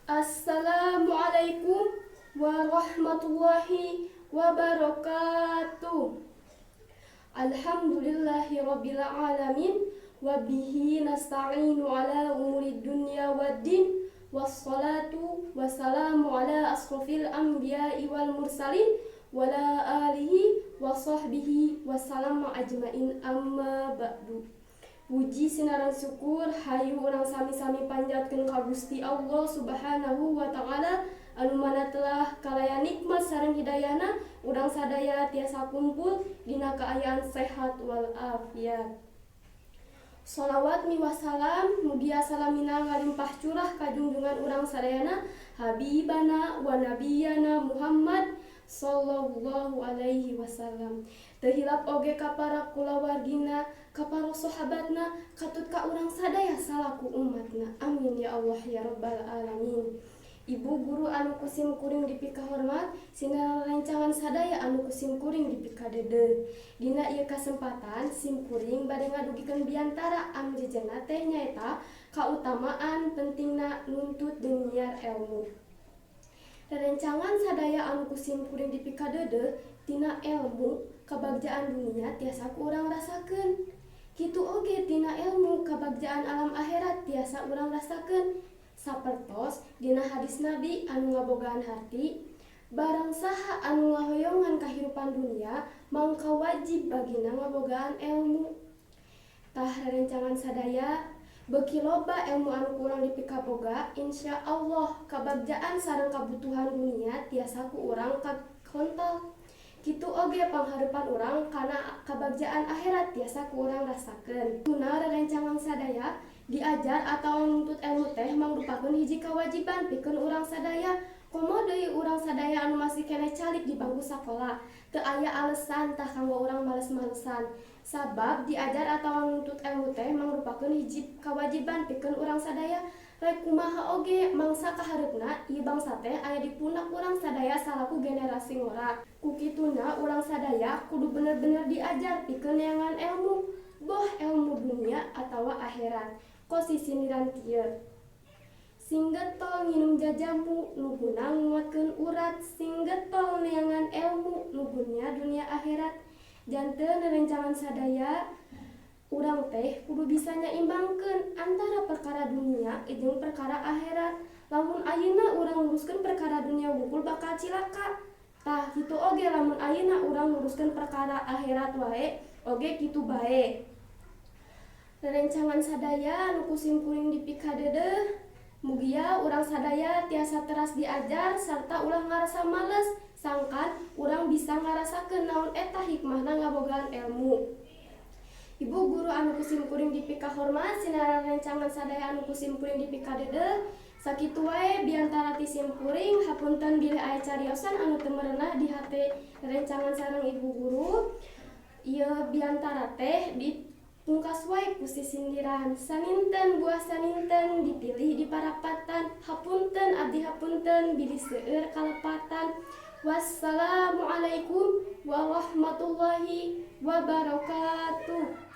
Assalamualaikum warahmatullahi wabarakatuh. Alhamdulillahi rabbil alamin wa bihi nasta'inu ala umuri dunya waddin wassalatu wassalamu ala asrofil anbiya'i wal mursalin wala alihi wa sahbihi wassalamu ajmain amma ba'du. Puji sinaran syukur hayu urang sami-sami panjatkeun ka Gusti Allah Subhanahu wa taala anu mana telah kalaya nikmat sareng hidayahna urang sadaya tiasa kumpul dina kaayaan sehat wal afiat. Sholawat mi wassalam mugia salamina ngalimpah curah ka junjungan urang sadayana habibana wa nabiyana Muhammad sallallahu alaihi wasallam. Teu hilap oge ka para kulawargina, ka para sahabatna, katut ka urang sadaya salaku umatna. Amin ya Allah ya rabbal alamin. Ibu guru anu kusim kuring dipika hormat, sinaran rencangan sadaya anu kusim kuring dipika dede. Dina ieu kasempatan sim kuring bade ngadugikeun biantara anu jejenna teh nyaeta kautamaan pentingna nuntut jeung nyiar ilmu. Rencangan sadaya anu kusim kuring dipika dede tina ilmu kabagjaan dunia tiasa ku urang rasakeun. Kitu oge tina ilmu kabagjaan alam akhirat tiasa urang rasakeun. Sapertos dina hadis Nabi anu ngabogaan harti, barang saha anu ngahoyongan kahirupan dunia mangka wajib bagina ngabogaan ilmu. Tah rencangan sadaya beuki loba ilmu anu kurang dipika boga, insya Allah kabagjaan sareng kabutuhan dunia tiasa ku urang kakontal. Kitu oge pangharepan urang kana kabagjaan akhirat tiasa ku urang rasakeun. Guna rencangan sadaya diajar atau nuntut ilmu teh mangrupakeun hiji kawajiban pikeun urang sadaya. Komo deui urang sadaya anu masih keneh calik di bangku sakola, teu aya alesan tah kanggo urang males-malesan. Sabab diajar atau nuntut ilmu teh mangrupakeun hiji kawajiban pikeun urang sadaya. Rek kumaha oge mangsa kahareupna ieu bangsa teh aya di pundak urang sadaya salaku generasi ngora. Kukituna urang sadaya kudu bener-bener diajar pikeun neangan ilmu, boh ilmu dunia atawa akhirat. Kosi sindiran kieu. Sing getol nginum jajamu nuguna nguatkeun urat, sing getol neangan ilmu nugunya dunia akhirat. Janten rencangan sadaya urang teh kudu bisa nyaimbangkeun antara perkara dunia jeung perkara akhirat. Lamun ayeuna urang nguruskeun perkara dunia wungkul bakal cilaka. Tah kitu oge lamun ayeuna urang nguruskeun perkara akhirat wae oge kitu bae. Rencangan sadaya anu kusim kuring dipika dedeh, mugia urang sadaya tiasa teras diajar sarta ulah ngarasa males sangkan urang bisa ngarasakeun naon eta hikmahna ngabogaan ilmu. Ibu guru anu kusim kuring dipika hormat, sinaran rencangan sadaya anu kusim kuring dipika dedeh, sakitu wae biantara ti sim kuring hapunten bilih aya cariosan anu teu merenah di hate rencangan sareng ibu guru. Ieu biantara teh pungkas wae ku sisindiran, saninten buah saninten dipilih di parapatan, hapunten abdi hapunten bilih seueur kalepatan. Wassalamualaikum warahmatullahi wabarakatuh.